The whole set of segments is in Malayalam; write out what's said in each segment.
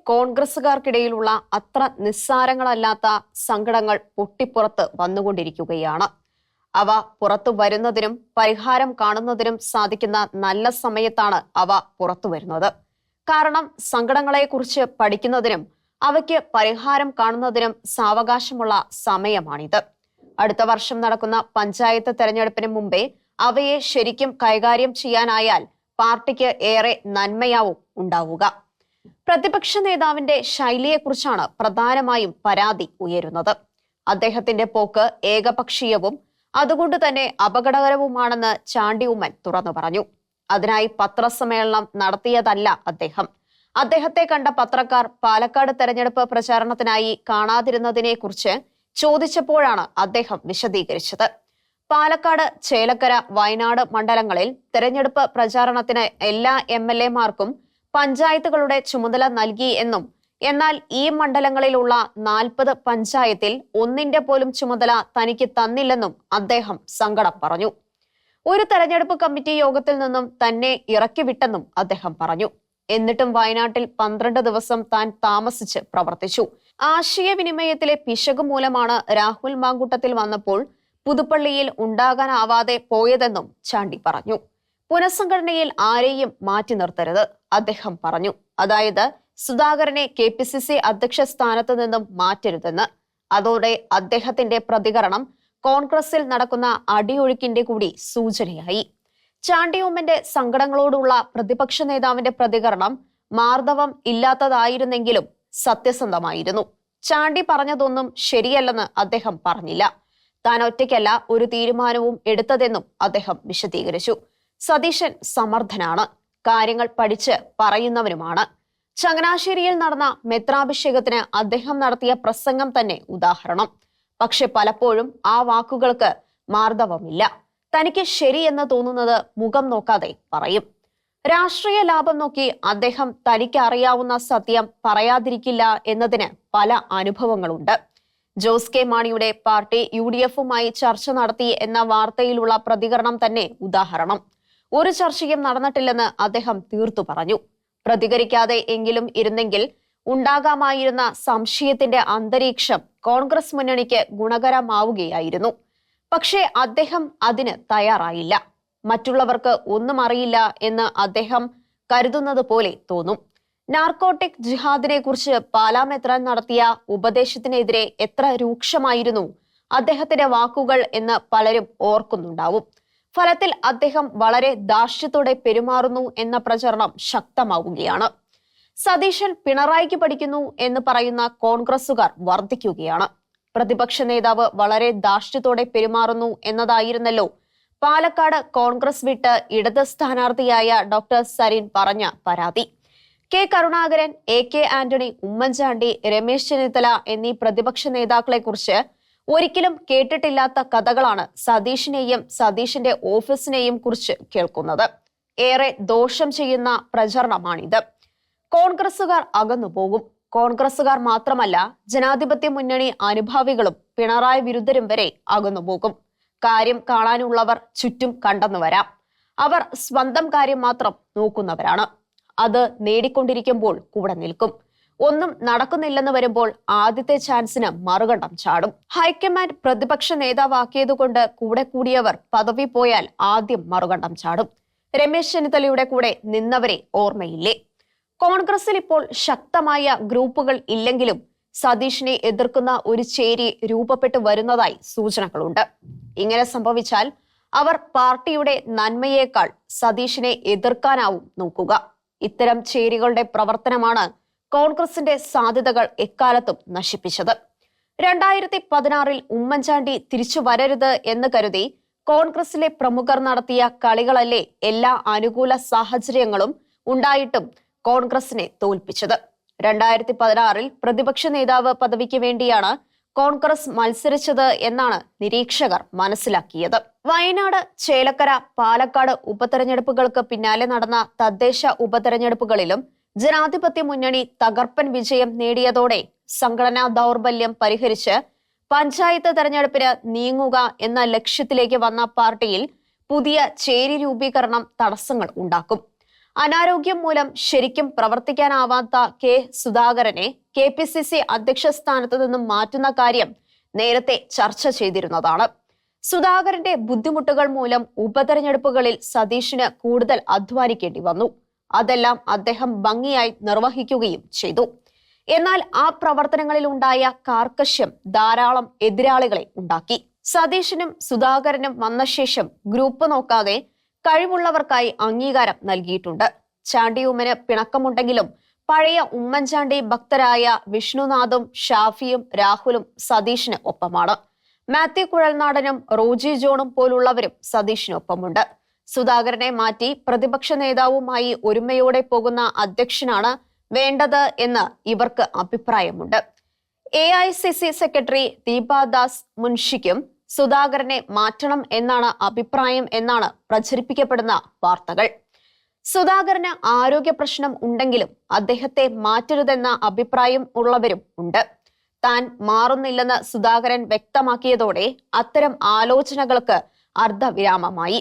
കോൺഗ്രസുകാർക്കിടയിലുള്ള അത്ര നിസ്സാരങ്ങളല്ലാത്ത സങ്കടങ്ങൾ പൊട്ടിപ്പുറത്ത് വന്നുകൊണ്ടിരിക്കുകയാണ്. അവ പുറത്തു വരുന്നതിനും പരിഹാരം കാണുന്നതിനും സാധിക്കുന്ന നല്ല സമയത്താണ് അവ പുറത്തു വരുന്നത്. കാരണം സങ്കടങ്ങളെക്കുറിച്ച് പഠിക്കുന്നതിനും അവയ്ക്ക് പരിഹാരം കാണുന്നതിനും സാവകാശമുള്ള സമയമാണിത്. അടുത്ത വർഷം നടക്കുന്ന പഞ്ചായത്ത് തെരഞ്ഞെടുപ്പിന് മുമ്പേ അവയെ ശരിക്കും കൈകാര്യം ചെയ്യാനായാൽ പാർട്ടിക്ക് ഏറെ നന്മയാവും ഉണ്ടാവുക. പ്രതിപക്ഷ നേതാവിന്റെ ശൈലിയെക്കുറിച്ചാണ് പ്രധാനമായും പരാതി ഉയരുന്നത്. അദ്ദേഹത്തിന്റെ പോക്ക് ഏകപക്ഷീയവും അതുകൊണ്ട് തന്നെ അപകടകരവുമാണെന്ന് ചാണ്ടി ഉമ്മൻ തുറന്നു പറഞ്ഞു. അതിനായി പത്രസമ്മേളനം നടത്തിയതല്ല അദ്ദേഹം. അദ്ദേഹത്തെ കണ്ട പത്രക്കാർ പാലക്കാട് തെരഞ്ഞെടുപ്പ് പ്രചാരണത്തിനായി കാണാതിരുന്നതിനെ കുറിച്ച് ചോദിച്ചപ്പോഴാണ് അദ്ദേഹം വിശദീകരിച്ചത്. പാലക്കാട്, ചേലക്കര, വയനാട് മണ്ഡലങ്ങളിൽ തെരഞ്ഞെടുപ്പ് പ്രചാരണത്തിന് എല്ലാ MLA-മാർക്കും പഞ്ചായത്തുകളുടെ ചുമതല നൽകി എന്നും എന്നാൽ ഈ മണ്ഡലങ്ങളിലുള്ള 40 പഞ്ചായത്തിൽ ഒന്നിന്റെ പോലും ചുമതല തനിക്ക് തന്നില്ലെന്നും അദ്ദേഹം സങ്കടം പറഞ്ഞു. ഒരു തെരഞ്ഞെടുപ്പ് കമ്മിറ്റി യോഗത്തിൽ നിന്നും തന്നെ ഇറക്കിവിട്ടെന്നും അദ്ദേഹം പറഞ്ഞു. എന്നിട്ടും വയനാട്ടിൽ 12 ദിവസം താൻ താമസിച്ച് പ്രവർത്തിച്ചു. ആശയവിനിമയത്തിലെ പിശക് മൂലമാണ് രാഹുൽ മാങ്കൂട്ടത്തിൽ വന്നപ്പോൾ പുതുപ്പള്ളിയിൽ ഉണ്ടാകാനാവാതെ പോയതെന്നും ചാണ്ടി പറഞ്ഞു. പുനഃസംഘടനയിൽ ആരെയും മാറ്റി നിർത്തരുത് അദ്ദേഹം പറഞ്ഞു. അതായത് സുധാകരനെ KPCC അധ്യക്ഷ സ്ഥാനത്ത് നിന്നും മാറ്റരുതെന്ന്. അതോടെ അദ്ദേഹത്തിന്റെ പ്രതികരണം കോൺഗ്രസിൽ നടക്കുന്ന അടിയൊഴുക്കിന്റെ കൂടി സൂചനയായി. ചാണ്ടി ഉമ്മന്റെ സങ്കടങ്ങളോടുള്ള പ്രതിപക്ഷ നേതാവിന്റെ പ്രതികരണം മാർദ്ദവം ഇല്ലാത്തതായിരുന്നെങ്കിലും സത്യസന്ധമായിരുന്നു. ചാണ്ടി പറഞ്ഞതൊന്നും ശരിയല്ലെന്ന് അദ്ദേഹം പറഞ്ഞില്ല. താൻ ഒറ്റയ്ക്കല്ല ഒരു തീരുമാനവും എടുത്തതെന്നും അദ്ദേഹം വിശദീകരിച്ചു. സതീശൻ സമർത്ഥനാണ്, കാര്യങ്ങൾ പഠിച്ച് പറയുന്നവനുമാണ്. ചങ്ങനാശ്ശേരിയിൽ നടന്ന മെത്രാഭിഷേകത്തിന് അദ്ദേഹം നടത്തിയ പ്രസംഗം തന്നെ ഉദാഹരണം. പക്ഷെ പലപ്പോഴും ആ വാക്കുകൾക്ക് മാർദ്ദവമില്ല. തനിക്ക് ശരിയെന്ന് തോന്നുന്നത് മുഖം നോക്കാതെ പറയും. രാഷ്ട്രീയ ലാഭം നോക്കി അദ്ദേഹം തനിക്ക് അറിയാവുന്ന സത്യം പറയാതിരിക്കില്ല എന്നതിന് പല അനുഭവങ്ങളുണ്ട്. ജോസ് കെ മാണിയുടെ പാർട്ടി UDF-ഉമായി ചർച്ച നടത്തി എന്ന വാർത്തയിലുള്ള പ്രതികരണം തന്നെ ഉദാഹരണം. ഒരു ചർച്ചയും നടന്നിട്ടില്ലെന്ന് അദ്ദേഹം തീർത്തു പറഞ്ഞു. പ്രതികരിക്കാതെ എങ്കിലും ഇരുന്നെങ്കിൽ ഉണ്ടാകാമായിരുന്ന സംശയത്തിന്റെ അന്തരീക്ഷം കോൺഗ്രസ് മുന്നണിക്ക് ഗുണകരമാവുകയായിരുന്നു. പക്ഷേ അദ്ദേഹം അതിന് തയ്യാറായില്ല. മറ്റുള്ളവർക്ക് ഒന്നും അറിയില്ല എന്ന് അദ്ദേഹം കരുതുന്നത് പോലെ തോന്നും. നാർക്കോട്ടിക് ജിഹാദിനെ കുറിച്ച് പാലാ മെത്രാൻ നടത്തിയ ഉപദേശത്തിനെതിരെ എത്ര രൂക്ഷമായിരുന്നു അദ്ദേഹത്തിന്റെ വാക്കുകൾ എന്ന് പലരും ഓർക്കുന്നുണ്ടാവും. ഫലത്തിൽ അദ്ദേഹം വളരെ ധാർഷ്ട്യത്തോടെ പെരുമാറുന്നു എന്ന പ്രചരണം ശക്തമാവുകയാണ്. സതീശൻ പിണറായിക്ക് പഠിക്കുന്നു എന്ന് പറയുന്ന കോൺഗ്രസുകാർ വർദ്ധിക്കുകയാണ്. പ്രതിപക്ഷ നേതാവ് വളരെ ധാർഷ്ട്യത്തോടെ പെരുമാറുന്നു എന്നതായിരുന്നല്ലോ പാലക്കാട് കോൺഗ്രസ് വിട്ട് ഇടത് സ്ഥാനാർത്ഥിയായ ഡോക്ടർ സരിൻ പറഞ്ഞ പരാതി. കെ കരുണാകരൻ, AK ആന്റണി, ഉമ്മൻചാണ്ടി, രമേശ് ചെന്നിത്തല എന്നീ പ്രതിപക്ഷ നേതാക്കളെ കുറിച്ച് ഒരിക്കലും കേട്ടിട്ടില്ലാത്ത കഥകളാണ് സതീഷിനെയും സതീഷിന്റെ ഓഫീസിനെയും കുറിച്ച് കേൾക്കുന്നത്. ഏറെ ദോഷം ചെയ്യുന്ന പ്രചരണമാണിത്. കോൺഗ്രസുകാർ അകന്നുപോകും. കോൺഗ്രസുകാർ മാത്രമല്ല, ജനാധിപത്യ മുന്നണി അനുഭാവികളും പിണറായി വിരുദ്ധരും വരെ അകന്നുപോകും. കാര്യം കാണാനുള്ളവർ ചുറ്റും കണ്ടെന്നു വരാം. അവർ സ്വന്തം കാര്യം മാത്രം നോക്കുന്നവരാണ്. അത് നേടിക്കൊണ്ടിരിക്കുമ്പോൾ കൂടെ നിൽക്കും. ഒന്നും നടക്കുന്നില്ലെന്ന് വരുമ്പോൾ ആദ്യത്തെ ചാൻസിന് മറുകണ്ഠം ചാടും. ഹൈക്കമാൻഡ് പ്രതിപക്ഷ നേതാവാക്കിയതുകൊണ്ട് കൂടെ കൂടിയവർ പദവി പോയാൽ ആദ്യം മറുകണ്ഠം ചാടും. രമേശ് ചെന്നിത്തലയുടെ കൂടെ നിന്നവരെ ഓർമ്മയില്ലേ? കോൺഗ്രസിൽ ഇപ്പോൾ ശക്തമായ ഗ്രൂപ്പുകൾ ഇല്ലെങ്കിലും സതീഷിനെ എതിർക്കുന്ന ഒരു ചേരി രൂപപ്പെട്ടു വരുന്നതായി സൂചനകളുണ്ട്. ഇങ്ങനെ സംഭവിച്ചാൽ അവർ പാർട്ടിയുടെ നന്മയേക്കാൾ സതീഷിനെ എതിർക്കാനാവും നോക്കുക. ഇത്തരം ചേരികളുടെ പ്രവർത്തനമാണ് കോൺഗ്രസിന്റെ സാധ്യതകൾ എക്കാലത്തും നശിപ്പിച്ചത്. 2016 ഉമ്മൻചാണ്ടി തിരിച്ചു വരരുത് എന്ന് കരുതി കോൺഗ്രസിലെ പ്രമുഖർ നടത്തിയ കളികളല്ലേ എല്ലാ അനുകൂല സാഹചര്യങ്ങളും ഉണ്ടായിട്ടും കോൺഗ്രസിനെ തോൽപ്പിച്ചത്. 2016 പ്രതിപക്ഷ നേതാവ് പദവിക്ക് വേണ്ടിയാണ് കോൺഗ്രസ് മത്സരിച്ചത് എന്നാണ് നിരീക്ഷകർ മനസ്സിലാക്കിയത്. വയനാട്, ചേലക്കര, പാലക്കാട് ഉപതെരഞ്ഞെടുപ്പുകൾക്ക് പിന്നാലെ നടന്ന തദ്ദേശ ഉപതെരഞ്ഞെടുപ്പുകളിലും ജനാധിപത്യ മുന്നണി തകർപ്പൻ വിജയം നേടിയതോടെ സംഘടനാ ദൗർബല്യം പരിഹരിച്ച് പഞ്ചായത്ത് തെരഞ്ഞെടുപ്പിന് നീങ്ങുക എന്ന ലക്ഷ്യത്തിലേക്ക് വന്ന പാർട്ടിയിൽ പുതിയ ചേരി രൂപീകരണം തടസ്സങ്ങൾ ഉണ്ടാക്കും. അനാരോഗ്യം മൂലം ശരിക്കും പ്രവർത്തിക്കാനാവാത്ത കെ സുധാകരനെ KPCC അധ്യക്ഷ സ്ഥാനത്ത് നിന്നും മാറ്റുന്ന കാര്യം നേരത്തെ ചർച്ച ചെയ്തിരുന്നതാണ്. സുധാകരന്റെ ബുദ്ധിമുട്ടുകൾ മൂലം ഉപതെരഞ്ഞെടുപ്പുകളിൽ സതീഷിന് കൂടുതൽ അധ്വാനിക്കേണ്ടി വന്നു. അതെല്ലാം അദ്ദേഹം ഭംഗിയായി നിർവഹിക്കുകയും ചെയ്തു. എന്നാൽ ആ പ്രവർത്തനങ്ങളിൽ ഉണ്ടായ കാർക്കശ്യം ധാരാളം എതിരാളികളെ ഉണ്ടാക്കി. സതീഷിനും സുധാകരനും വന്ന ശേഷം ഗ്രൂപ്പ് നോക്കാതെ കഴിവുള്ളവർക്കായി അംഗീകാരം നൽകിയിട്ടുണ്ട്. ചാണ്ടിയുമ്മന് പിണക്കമുണ്ടെങ്കിലും പഴയ ഉമ്മൻചാണ്ടി ഭക്തരായ വിഷ്ണുനാഥും ഷാഫിയും രാഹുലും സതീഷിന് ഒപ്പമാണ്. മാത്യു കുഴൽനാടനും റോജി ജോണും പോലുള്ളവരും സതീഷിനൊപ്പമുണ്ട്. സുധാകരനെ മാറ്റി പ്രതിപക്ഷ നേതാവുമായി ഒരുമയോടെ പോകുന്ന അധ്യക്ഷനാണ് വേണ്ടത് എന്ന് ഇവർക്ക് അഭിപ്രായമുണ്ട്. AICC സെക്രട്ടറി ദീപാദാസ് മുൻഷിക്കും സുധാകരനെ മാറ്റണം എന്നാണ് അഭിപ്രായം എന്നാണ് പ്രചരിപ്പിക്കപ്പെടുന്ന വാർത്തകൾ. സുധാകരന് ആരോഗ്യ പ്രശ്നം ഉണ്ടെങ്കിലും അദ്ദേഹത്തെ മാറ്റരുതെന്ന അഭിപ്രായം ഉള്ളവരും ഉണ്ട്. താൻ മാറുന്നില്ലെന്ന് സുധാകരൻ വ്യക്തമാക്കിയതോടെ അത്തരം ആലോചനകൾക്ക് അർദ്ധവിരാമമായി.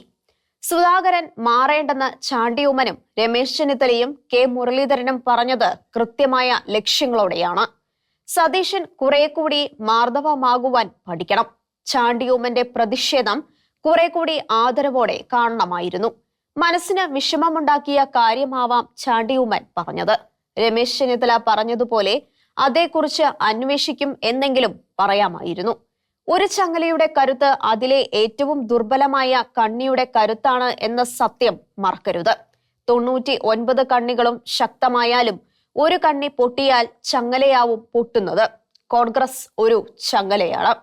സുധാകരൻ മാറേണ്ടെന്ന് ചാണ്ടിയുമ്മനും രമേശ് ചെന്നിത്തലയും K മുരളീധരനും പറഞ്ഞത് കൃത്യമായ ലക്ഷ്യങ്ങളോടെയാണ്. സതീശൻ കുറെ കൂടി മാർദ്ദവമാകുവാൻ പഠിക്കണം. ചാണ്ടിയുമ്മന്റെ പ്രതിഷേധം കുറെ കൂടി ആദരവോടെ കാണണമായിരുന്നു. മനസ്സിന് വിഷമമുണ്ടാക്കിയ കാര്യമാവാം ചാണ്ടിയുമ്മൻ പറഞ്ഞത്. രമേശ് ചെന്നിത്തല പറഞ്ഞതുപോലെ അതേക്കുറിച്ച് അന്വേഷിക്കും എന്നെങ്കിലും പറയാമായിരുന്നു. ഒരു ചങ്ങലയുടെ കരുത്ത് അതിലെ ഏറ്റവും ദുർബലമായ കണ്ണിയുടെ കരുത്താണ് എന്ന സത്യം മറക്കരുത്. 99 കണ്ണികളും ശക്തമായാലും ഒരു കണ്ണി പൊട്ടിയാൽ ചങ്ങലയാവും പൊട്ടുന്നത്. കോൺഗ്രസ് ഒരു ചങ്ങലയാണ്.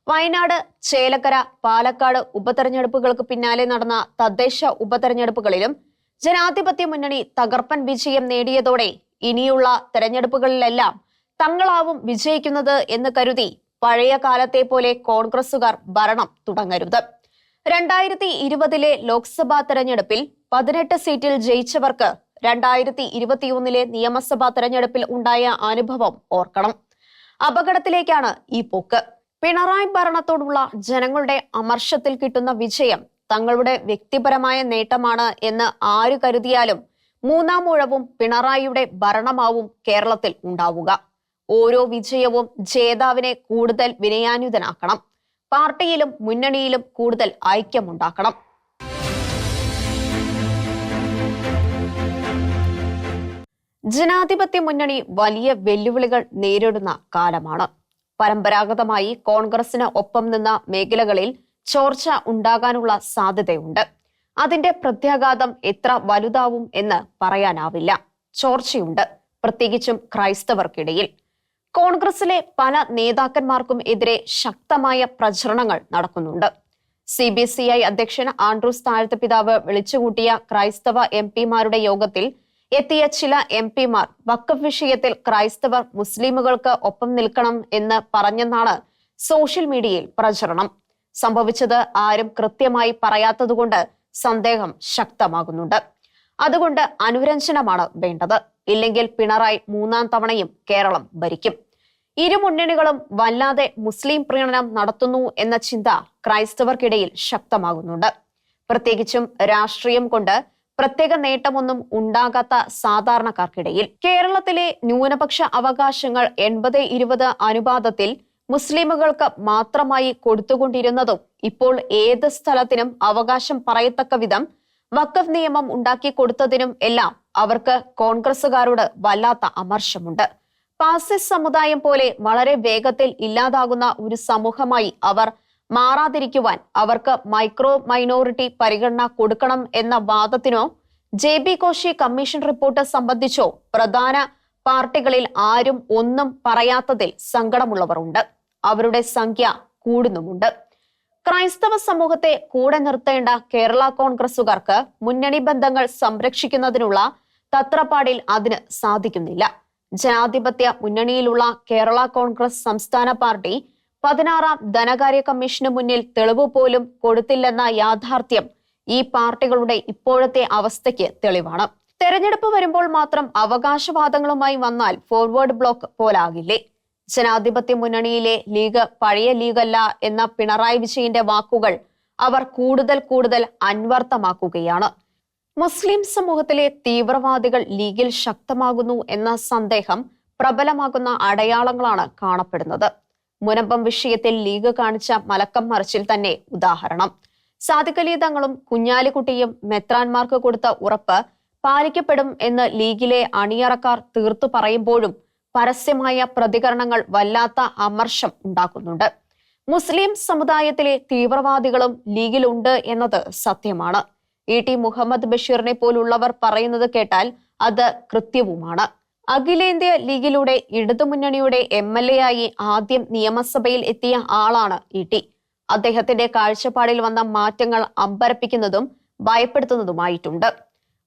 വയനാട്, ചേലക്കര, പാലക്കാട് ഉപതെരഞ്ഞെടുപ്പുകൾക്ക് പിന്നാലെ നടന്ന തദ്ദേശ ഉപതെരഞ്ഞെടുപ്പുകളിലും ജനാധിപത്യ മുന്നണി തകർപ്പൻ വിജയം നേടിയതോടെ ഇനിയുള്ള തെരഞ്ഞെടുപ്പുകളിലെല്ലാം തങ്ങളാവും വിജയിക്കുന്നത് എന്ന് കരുതി പഴയ കാലത്തെ പോലെ കോൺഗ്രസുകാർ ഭരണം തുടങ്ങരുത്. 2020 ലോക്സഭാ തെരഞ്ഞെടുപ്പിൽ 18 സീറ്റിൽ ജയിച്ചവർക്ക് 2021 നിയമസഭാ തെരഞ്ഞെടുപ്പിൽ ഉണ്ടായ അനുഭവം ഓർക്കണം. അപകടത്തിലേക്കാണ് ഈ പോക്ക്. പിണറായി ഭരണത്തോടുള്ള ജനങ്ങളുടെ അമർഷത്തിൽ കിട്ടുന്ന വിജയം തങ്ങളുടെ വ്യക്തിപരമായ നേട്ടമാണ് എന്ന് ആര് കരുതിയാലും മൂന്നാം ഊഴവും പിണറായിയുടെ ഭരണമാവും കേരളത്തിൽ ഉണ്ടാവുക. ഓരോ വിജയവും ജേതാവിനെ കൂടുതൽ വിനയാന്വിതനാക്കണം. പാർട്ടിയിലും മുന്നണിയിലും കൂടുതൽ ഐക്യമുണ്ടാക്കണം. ജനാധിപത്യ മുന്നണി വലിയ വെല്ലുവിളികൾ നേരിടുന്ന കാലമാണ്. പരമ്പരാഗതമായി കോൺഗ്രസിന് ഒപ്പം നിന്ന മേഖലകളിൽ ചോർച്ച ഉണ്ടാകാനുള്ള സാധ്യതയുണ്ട്. അതിന്റെ പ്രത്യാഘാതം എത്ര വലുതാവും എന്ന് പറയാനാവില്ല. ചോർച്ചയുണ്ട്, പ്രത്യേകിച്ചും ക്രൈസ്തവർക്കിടയിൽ. കോൺഗ്രസിലെ പല നേതാക്കന്മാർക്കും എതിരെ ശക്തമായ പ്രചരണങ്ങൾ നടക്കുന്നുണ്ട്. CBCI അധ്യക്ഷൻ ആൻഡ്രൂസ് താഴത്തുപിതാവ് വിളിച്ചുകൂട്ടിയ ക്രൈസ്തവ MP-മാരുടെ യോഗത്തിൽ എത്തിയ ചില MP-മാർ വഖഫ് വിഷയത്തിൽ ക്രൈസ്തവർ മുസ്ലിമുകൾക്ക് ഒപ്പം നിൽക്കണം എന്ന് പറഞ്ഞെന്നാണ് സോഷ്യൽ മീഡിയയിൽ പ്രചരണം. സംഭവിച്ചത് ആരും കൃത്യമായി പറയാത്തതുകൊണ്ട് സന്ദേഹം ശക്തമാകുന്നുണ്ട്. അതുകൊണ്ട് അനുരഞ്ജനമാണ് വേണ്ടത്. ഇല്ലെങ്കിൽ പിണറായി 3ാം തവണയും കേരളം ഭരിക്കും. ഇരു മുന്നണികളും വല്ലാതെ മുസ്ലിം പ്രീണനം നടത്തുന്നു എന്ന ചിന്ത ക്രൈസ്തവർക്കിടയിൽ ശക്തമാകുന്നുണ്ട്. പ്രത്യേകിച്ചും രാഷ്ട്രീയം കൊണ്ട് പ്രത്യേക നേട്ടമൊന്നും ഉണ്ടാകാത്ത സാധാരണക്കാർക്കിടയിൽ. കേരളത്തിലെ ന്യൂനപക്ഷ അവകാശങ്ങൾ 80-20 അനുപാതത്തിൽ മുസ്ലിമുകൾക്ക് മാത്രമായി കൊടുത്തുകൊണ്ടിരുന്നതും ഇപ്പോൾ ഏത് സ്ഥലത്തിനും അവകാശം പറയത്തക്ക വിധം വഖഫ് നിയമം ഉണ്ടാക്കി കൊടുത്തതിനും എല്ലാം അവർക്ക് കോൺഗ്രസുകാരോട് വല്ലാത്ത അമർഷമുണ്ട്. പാസിസ്റ്റ് സമുദായം പോലെ വളരെ വേഗത്തിൽ ഇല്ലാതാകുന്ന ഒരു സമൂഹമായി അവർ മാറാതിരിക്കുവാൻ അവർക്ക് മൈനോറിറ്റി പരിഗണന കൊടുക്കണം എന്ന വാദത്തിനോ JB കോശി കമ്മീഷൻ റിപ്പോർട്ട് സംബന്ധിച്ചോ പ്രധാന പാർട്ടികളിൽ ആരും ഒന്നും പറയാത്തതിൽ സങ്കടമുള്ളവർ ഉണ്ട്. അവരുടെ സംഖ്യ കൂടുന്നുമുണ്ട്. ക്രൈസ്തവ സമൂഹത്തെ കൂടെ നിർത്തേണ്ട കേരള കോൺഗ്രസുകാർക്ക് മുന്നണി ബന്ധങ്ങൾ സംരക്ഷിക്കുന്നതിനുള്ള തത്രപ്പാടിൽ അതിന് സാധിക്കുന്നില്ല. ജനാധിപത്യ മുന്നണിയിലുള്ള കേരള കോൺഗ്രസ് സംസ്ഥാന പാർട്ടി 16ാം ധനകാര്യ കമ്മീഷന് മുന്നിൽ തെളിവ് പോലും കൊടുത്തില്ലെന്ന യാഥാർത്ഥ്യം ഈ പാർട്ടികളുടെ ഇപ്പോഴത്തെ അവസ്ഥയ്ക്ക് തെളിവാണ്. തെരഞ്ഞെടുപ്പ് വരുമ്പോൾ മാത്രം അവകാശവാദങ്ങളുമായി വന്നാൽ ഫോർവേഡ് ബ്ലോക്ക് പോലാകില്ലേ? ജനാധിപത്യ മുന്നണിയിലെ ലീഗ് പഴയ ലീഗല്ല എന്ന പിണറായി വിജയന്റെ വാക്കുകൾ അവർ കൂടുതൽ അന്വർത്ഥമാക്കുകയാണ്. മുസ്ലിം സമൂഹത്തിലെ തീവ്രവാദികൾ ലീഗിൽ ശക്തമാകുന്നു എന്ന സന്ദേഹം പ്രബലമാകുന്ന അടയാളങ്ങളാണ് കാണപ്പെടുന്നത്. മുനമ്പം വിഷയത്തിൽ ലീഗ് കാണിച്ച മലക്കം മറിച്ചിൽ തന്നെ ഉദാഹരണം. സാദിഖ് അലി തങ്ങളും കുഞ്ഞാലിക്കുട്ടിയും മെത്രാൻമാർക്ക് കൊടുത്ത ഉറപ്പ് പാലിക്കപ്പെടും എന്ന് ലീഗിലെ അണിയറക്കാർ തീർത്തു പറയുമ്പോഴും പരസ്യമായ പ്രതികരണങ്ങൾ വല്ലാത്ത അമർഷം ഉണ്ടാക്കുന്നുണ്ട്. മുസ്ലിം സമുദായത്തിലെ തീവ്രവാദികളും ലീഗിലുണ്ട് എന്നത് സത്യമാണ്. ടി മുഹമ്മദ് ബഷീറിനെ പോലുള്ളവർ പറയുന്നത് കേട്ടാൽ അത് കൃത്യവുമാണ്. അഖിലേന്ത്യാ ലീഗിലൂടെ ഇടതുമുന്നണിയുടെ MLA ആയി ആദ്യം നിയമസഭയിൽ എത്തിയ ആളാണ് ടി. അദ്ദേഹത്തിന്റെ കാഴ്ചപ്പാടിൽ വന്ന മാറ്റങ്ങൾ അമ്പരപ്പിക്കുന്നതും ഭയപ്പെടുത്തുന്നതുമായിട്ടുണ്ട്.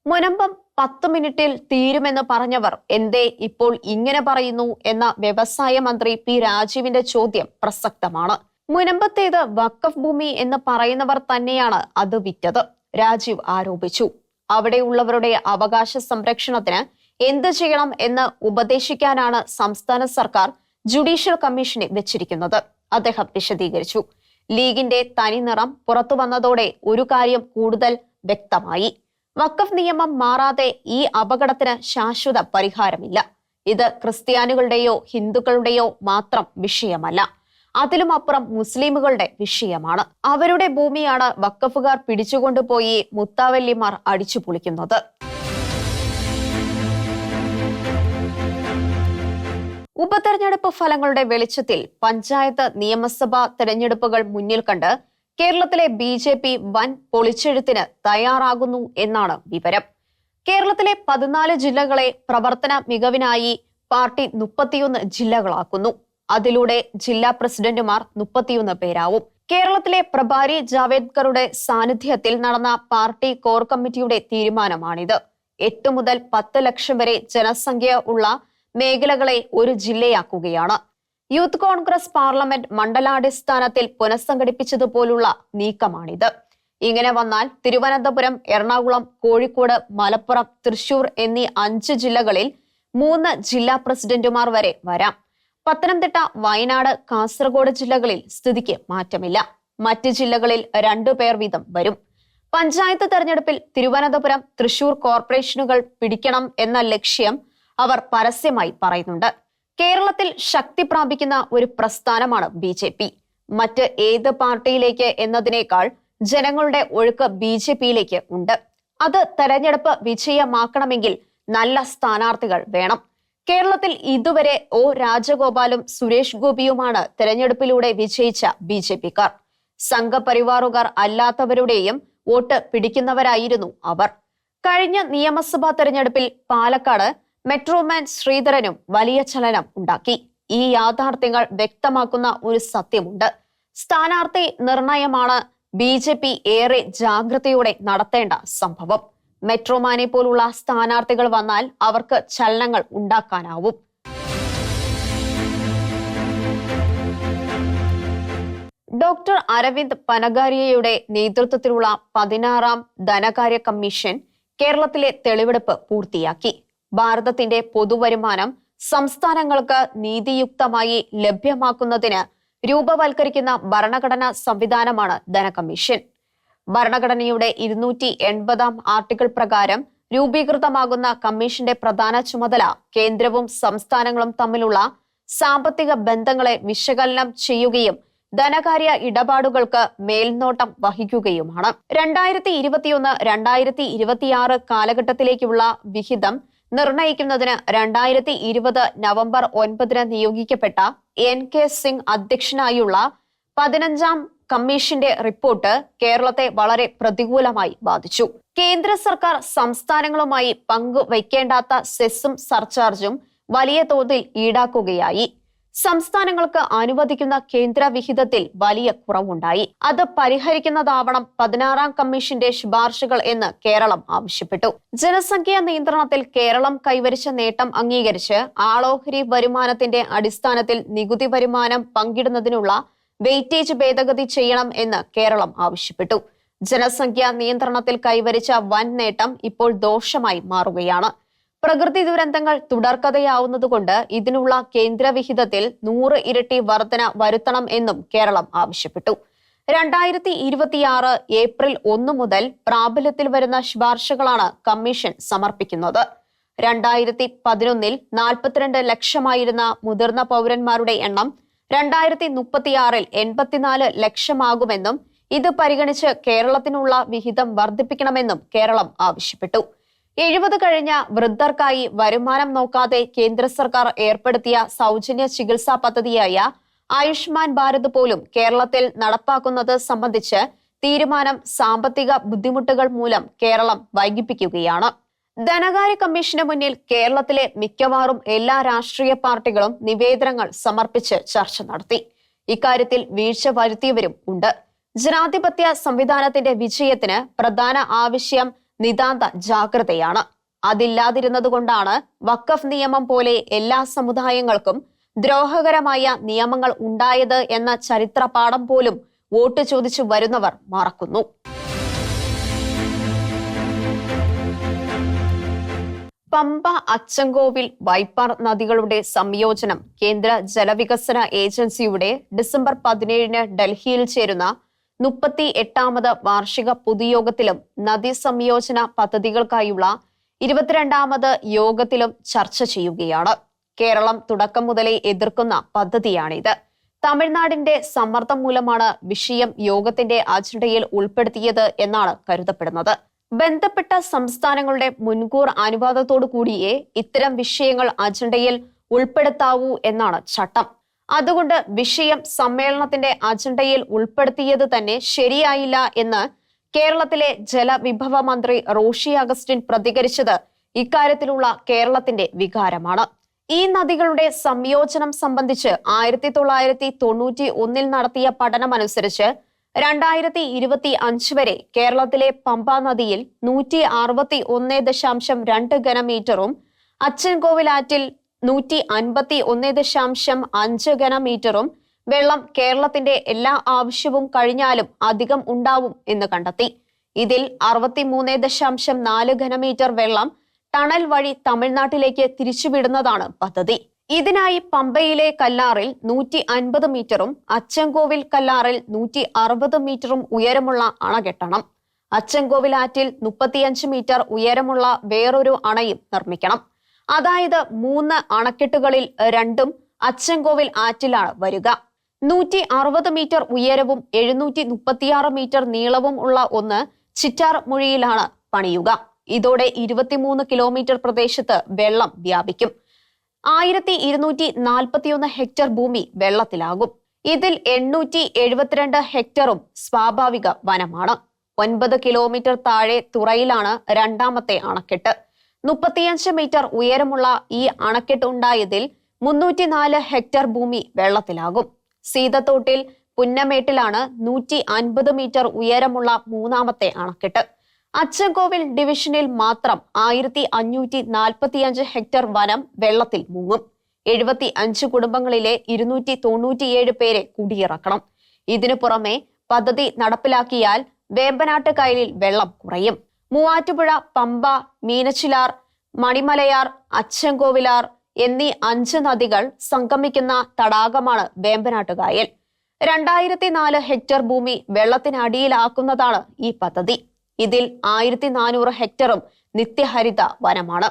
മുനമ്പം 10 മിനിറ്റിൽ തീരുമെന്ന് പറഞ്ഞവർ എന്തേ ഇപ്പോൾ ഇങ്ങനെ പറയുന്നു എന്ന വ്യവസായ മന്ത്രി പി രാജീവിന്റെ ചോദ്യം പ്രസക്തമാണ്. മുനമ്പത്തേത് വഖഫ് ഭൂമി എന്ന് പറയുന്നവർ തന്നെയാണ് അത് വിറ്റത്, രാജീവ് ആരോപിച്ചു. അവിടെയുള്ളവരുടെ അവകാശ സംരക്ഷണത്തിന് എന്ത് ചെയ്യണം എന്ന് ഉപദേശിക്കാനാണ് സംസ്ഥാന സർക്കാർ ജുഡീഷ്യൽ കമ്മീഷനെ വെച്ചിരിക്കുന്നത്, അദ്ദേഹം വിശദീകരിച്ചു. ലീഗിന്റെ തനിനിറം പുറത്തു വന്നതോടെ ഒരു കാര്യം കൂടുതൽ വ്യക്തമായി. വഖഫ് നിയമം മാറാതെ ഈ അപകടത്തിന് ശാശ്വത പരിഹാരമില്ല. ഇത് ക്രിസ്ത്യാനികളുടെയോ ഹിന്ദുക്കളുടെയോ മാത്രം വിഷയമല്ല, അതിലുമപ്പുറം മുസ്ലിമുകളുടെ വിഷയമാണ്. അവരുടെ ഭൂമിയാണ് വഖഫുകാർ പിടിച്ചുകൊണ്ടുപോയി മുത്താവല്ലിമാർ അടിച്ചു പൊളിക്കുന്നത്. ഉപതെരഞ്ഞെടുപ്പ് ഫലങ്ങളുടെ വെളിച്ചത്തിൽ പഞ്ചായത്ത് നിയമസഭാ തെരഞ്ഞെടുപ്പുകൾ മുന്നിൽ കണ്ട് കേരളത്തിലെ BJP വൻ പൊളിച്ചെഴുത്തിന് തയ്യാറാകുന്നു എന്നാണ് വിവരം. കേരളത്തിലെ 14 ജില്ലകളെ പ്രവർത്തന മികവിനായി പാർട്ടി 31 ജില്ലകളാക്കുന്നു. അതിലൂടെ ജില്ലാ പ്രസിഡന്റുമാർ 31 പേരാവും. കേരളത്തിലെ പ്രഭാരി ജാവേദ്കറുടെ സാന്നിധ്യത്തിൽ നടന്ന പാർട്ടി കോർ കമ്മിറ്റിയുടെ തീരുമാനമാണിത്. 8 മുതൽ 10 ലക്ഷം വരെ ജനസംഖ്യ ഉള്ള മേഖലകളെ ഒരു ജില്ലയാക്കുകയാണ്. യൂത്ത് കോൺഗ്രസ് പാർലമെന്റ് മണ്ഡലാടിസ്ഥാനത്തിൽ പുനഃസംഘടിപ്പിച്ചതുപോലുള്ള നീക്കമാണിത്. ഇങ്ങനെ വന്നാൽ തിരുവനന്തപുരം, എറണാകുളം, കോഴിക്കോട്, മലപ്പുറം, തൃശൂർ എന്നീ 5 ജില്ലകളിൽ 3 ജില്ലാ പ്രസിഡന്റുമാർ വരെ വരാം. പത്തനംതിട്ട, വയനാട്, കാസർഗോഡ് ജില്ലകളിൽ സ്ഥിതിക്ക് മാറ്റമില്ല. മറ്റ് ജില്ലകളിൽ 2 പേർ വീതം വരും. പഞ്ചായത്ത് തെരഞ്ഞെടുപ്പിൽ തിരുവനന്തപുരം, തൃശൂർ കോർപ്പറേഷനുകൾ പിടിക്കണം എന്ന ലക്ഷ്യം അവർ പരസ്യമായി പറയുന്നുണ്ട്. കേരളത്തിൽ ശക്തി പ്രാപിക്കുന്ന ഒരു പ്രസ്ഥാനമാണ് BJP. മറ്റ് ഏത് പാർട്ടിയിലേക്ക് എന്നതിനേക്കാൾ ജനങ്ങളുടെ ഒഴുക്ക് BJPയിലേക്ക് ഉണ്ട്. അത് തെരഞ്ഞെടുപ്പ് വിജയമാക്കണമെങ്കിൽ നല്ല സ്ഥാനാർത്ഥികൾ വേണം. കേരളത്തിൽ ഇതുവരെ O രാജഗോപാലും സുരേഷ് ഗോപിയുമാണ് തെരഞ്ഞെടുപ്പിലൂടെ വിജയിച്ച BJPക്കാർ. സംഘപരിവാറുകാർ അല്ലാത്തവരുടെയും വോട്ട് പിടിക്കുന്നവരായിരുന്നു അവർ. കഴിഞ്ഞ നിയമസഭാ തെരഞ്ഞെടുപ്പിൽ പാലക്കാട് മെട്രോമാൻ ശ്രീധരനും വലിയ ചലനം ഉണ്ടാക്കി. ഈ യാഥാർത്ഥ്യങ്ങൾ വ്യക്തമാക്കുന്ന ഒരു സത്യമുണ്ട്. സ്ഥാനാർത്ഥി നിർണയമാണ് BJP ഏറെ ജാഗ്രതയോടെ നടത്തേണ്ട സംഭവം. മെട്രോമാനെ പോലുള്ള സ്ഥാനാർത്ഥികൾ വന്നാൽ അവർക്ക് ചലനങ്ങൾ ഉണ്ടാക്കാനാവും. ഡോക്ടർ അരവിന്ദ് പനഗാരിയയുടെ നേതൃത്വത്തിലുള്ള 16ാം ധനകാര്യ കമ്മീഷൻ കേരളത്തിലെ തെളിവെടുപ്പ് പൂർത്തിയാക്കി. ഭാരതത്തിന്റെ പൊതുവരുമാനം സംസ്ഥാനങ്ങൾക്ക് നീതിയുക്തമായി ലഭ്യമാക്കുന്നതിന് രൂപവൽക്കരിക്കുന്ന ഭരണഘടനാ സംവിധാനമാണ് ധനകമ്മീഷൻ. ഭരണഘടനയുടെ 280 ആർട്ടിക്കിൾ പ്രകാരം രൂപീകൃതമാകുന്ന കമ്മീഷന്റെ പ്രധാന ചുമതല കേന്ദ്രവും സംസ്ഥാനങ്ങളും തമ്മിലുള്ള സാമ്പത്തിക ബന്ധങ്ങളെ വിശകലനം ചെയ്യുകയും ധനകാര്യ ഇടപാടുകൾക്ക് മേൽനോട്ടം വഹിക്കുകയുമാണ്. 2021-2026 കാലഘട്ടത്തിലേക്കുള്ള വിഹിതം നിർണയിക്കുന്നതിന് 2020 നവംബർ 9 നിയോഗിക്കപ്പെട്ട NK സിംഗ് അധ്യക്ഷനായുള്ള 15ാം കമ്മീഷന്റെ റിപ്പോർട്ട് കേരളത്തെ വളരെ പ്രതികൂലമായി ബാധിച്ചു. കേന്ദ്ര സർക്കാർ സംസ്ഥാനങ്ങളുമായി പങ്കുവയ്ക്കേണ്ടാത്ത സെസ്സും സർചാർജും വലിയ തോതിൽ ഈടാക്കുകയായി. സംസ്ഥാനങ്ങൾക്ക് അനുവദിക്കുന്ന കേന്ദ്ര വിഹിതത്തിൽ വലിയ കുറവുണ്ടായി. അത് പരിഹരിക്കുന്നതാവണം 16ാം കമ്മീഷന്റെ ശുപാർശകൾ എന്ന് കേരളം ആവശ്യപ്പെട്ടു. ജനസംഖ്യാ നിയന്ത്രണത്തിൽ കേരളം കൈവരിച്ച നേട്ടം അംഗീകരിച്ച് ആളോഹരി വരുമാനത്തിന്റെ അടിസ്ഥാനത്തിൽ നികുതി വരുമാനം പങ്കിടുന്നതിനുള്ള വെയിറ്റേജ് ഭേദഗതി ചെയ്യണം എന്ന് കേരളം ആവശ്യപ്പെട്ടു. ജനസംഖ്യാ നിയന്ത്രണത്തിൽ കൈവരിച്ച വൻ നേട്ടം ഇപ്പോൾ ദോഷമായി മാറുകയാണ്. പ്രകൃതി ദുരന്തങ്ങൾ തുടർക്കഥയാവുന്നതുകൊണ്ട് ഇതിനുള്ള കേന്ദ്ര വിഹിതത്തിൽ 100 ഇരട്ടി വർധന വരുത്തണം എന്നും കേരളം ആവശ്യപ്പെട്ടു. 2026 ഏപ്രിൽ 1 മുതൽ പ്രാബല്യത്തിൽ വരുന്ന ശുപാർശകളാണ് കമ്മീഷൻ സമർപ്പിക്കുന്നത്. 2011 42 ലക്ഷമായിരുന്ന മുതിർന്ന പൗരന്മാരുടെ എണ്ണം 2036 84 ലക്ഷമാകുമെന്നും ഇത് പരിഗണിച്ച് കേരളത്തിനുള്ള വിഹിതം വർദ്ധിപ്പിക്കണമെന്നും കേരളം ആവശ്യപ്പെട്ടു. 70 കഴിഞ്ഞ വൃദ്ധർക്കായി വരുമാനം നോക്കാതെ കേന്ദ്ര സർക്കാർ ഏർപ്പെടുത്തിയ സൗജന്യ ചികിത്സാ പദ്ധതിയായ ആയുഷ്മാൻ ഭാരത് പോലും കേരളത്തിൽ നടപ്പാക്കുന്നത് സംബന്ധിച്ച് തീരുമാനം സാമ്പത്തിക ബുദ്ധിമുട്ടുകൾ മൂലം കേരളം വൈകിപ്പിക്കുകയാണ്. ധനകാര്യ കമ്മീഷന് മുന്നിൽ കേരളത്തിലെ മിക്കവാറും എല്ലാ രാഷ്ട്രീയ പാർട്ടികളും നിവേദനങ്ങൾ സമർപ്പിച്ച് ചർച്ച നടത്തി. ഇക്കാര്യത്തിൽ വീഴ്ച വരുത്തിയവരും ഉണ്ട്. ജനാധിപത്യ സംവിധാനത്തിന്റെ വിജയത്തിന് പ്രധാന ആവശ്യം നിതാന്ത ജാഗ്രതയാണ്. അതില്ലാതിരുന്നതുകൊണ്ടാണ് വഖഫ് നിയമം പോലെ എല്ലാ സമുദായങ്ങൾക്കും ദ്രോഹകരമായ നിയമങ്ങൾ ഉണ്ടായത് എന്ന ചരിത്ര പാഠം പോലും വോട്ട് ചോദിച്ചു വരുന്നവർ മറക്കുന്നു. പമ്പ, അച്ചൻകോവിൽ, വൈപ്പാർ നദികളുടെ സംയോജനം കേന്ദ്ര ജലവികസന ഏജൻസിയുടെ ഡിസംബർ 17 ഡൽഹിയിൽ ചേരുന്ന 38ാമത് വാർഷിക പൊതുയോഗത്തിലും നദീ സംയോജന പദ്ധതികൾക്കായുള്ള 22ാമത് യോഗത്തിലും ചർച്ച ചെയ്യുകയാണ്. കേരളം തുടക്കം മുതലേ എതിർക്കുന്ന പദ്ധതിയാണിത്. തമിഴ്നാടിന്റെ സമ്മർദ്ദം മൂലമാണ് വിഷയം യോഗത്തിന്റെ അജണ്ടയിൽ ഉൾപ്പെടുത്തിയത് എന്നാണ് കരുതപ്പെടുന്നത്. ബന്ധപ്പെട്ട സംസ്ഥാനങ്ങളുടെ മുൻകൂർ അനുവാദത്തോടു കൂടിയേ ഇത്തരം വിഷയങ്ങൾ അജണ്ടയിൽ ഉൾപ്പെടുത്താവൂ എന്നാണ് ചട്ടം. അതുകൊണ്ട് വിഷയം സമ്മേളനത്തിന്റെ അജണ്ടയിൽ ഉൾപ്പെടുത്തിയത് തന്നെ ശരിയായില്ല എന്ന് കേരളത്തിലെ ജലവിഭവ മന്ത്രി റോഷി അഗസ്റ്റിൻ പ്രതികരിച്ചത് ഇക്കാര്യത്തിലുള്ള കേരളത്തിന്റെ വികാരമാണ്. ഈ നദികളുടെ സംയോജനം സംബന്ധിച്ച് 1991 നടത്തിയ പഠനമനുസരിച്ച് 2025 വരെ കേരളത്തിലെ പമ്പ നദിയിൽ 161.2 ഘനമീറ്ററും അച്ചൻകോവിലാറ്റിൽ 151.5 ഘനമീറ്ററും വെള്ളം കേരളത്തിന്റെ എല്ലാ ആവശ്യവും കഴിഞ്ഞാലും അധികം ഉണ്ടാവും എന്ന് കണ്ടെത്തി. ഇതിൽ 63.4 ഘനമീറ്റർ വെള്ളം ടണൽ വഴി തമിഴ്നാട്ടിലേക്ക് തിരിച്ചുവിടുന്നതാണ് പദ്ധതി. ഇതിനായി പമ്പയിലെ കല്ലാറിൽ 150 മീറ്ററും അച്ചൻകോവിൽ കല്ലാറിൽ 160 മീറ്ററും ഉയരമുള്ള അണ കെട്ടണം. അച്ചൻകോവിലാറ്റിൽ 35 മീറ്റർ ഉയരമുള്ള വേറൊരു അണയും നിർമ്മിക്കണം. അതായത് 3 അണക്കെട്ടുകളിൽ 2ഉം അച്ചൻകോവിൽ ആറ്റിലാണ് വരിക. 160 മീറ്റർ ഉയരവും 736 മീറ്റർ നീളവും ഉള്ള ഒന്ന് ചിറ്റാർമുഴിയിലാണ് പണിയുക. ഇതോടെ 23 കിലോമീറ്റർ പ്രദേശത്ത് വെള്ളം വ്യാപിക്കും. 1241 ഹെക്ടർ ഭൂമി വെള്ളത്തിലാകും. ഇതിൽ 872 ഹെക്ടറും സ്വാഭാവിക വനമാണ്. 9 കിലോമീറ്റർ താഴെ തുറയിലാണ് രണ്ടാമത്തെ അണക്കെട്ട്. 35 മീറ്റർ ഉയരമുള്ള ഈ അണക്കെട്ട് ഉണ്ടായതിൽ 304 ഹെക്ടർ ഭൂമി വെള്ളത്തിലാകും. സീതത്തോട്ടിൽ പുന്നമേട്ടിലാണ് 150 മീറ്റർ ഉയരമുള്ള മൂന്നാമത്തെ അണക്കെട്ട്. അച്ചൻകോവിൽ ഡിവിഷനിൽ മാത്രം 1545 ഹെക്ടർ വനം വെള്ളത്തിൽ മുങ്ങും. 75 കുടുംബങ്ങളിലെ 297 പേരെ കുടിയിറക്കണം. ഇതിനു പുറമെ പദ്ധതി നടപ്പിലാക്കിയാൽ വേമ്പനാട്ട് കായലിൽ വെള്ളം കുറയും. മൂവാറ്റുപുഴ, പമ്പ, മീനച്ചിലാർ, മണിമലയാർ, അച്ചൻകോവിലാർ എന്നീ 5 നദികൾ സംഗമിക്കുന്ന തടാകമാണ് വേമ്പനാട്ട് കായൽ. 2004 ഹെക്ടർ ഭൂമി വെള്ളത്തിനടിയിലാക്കുന്നതാണ് ഈ പദ്ധതി. ഇതിൽ 1400 ഹെക്ടറും നിത്യഹരിത വനമാണ്.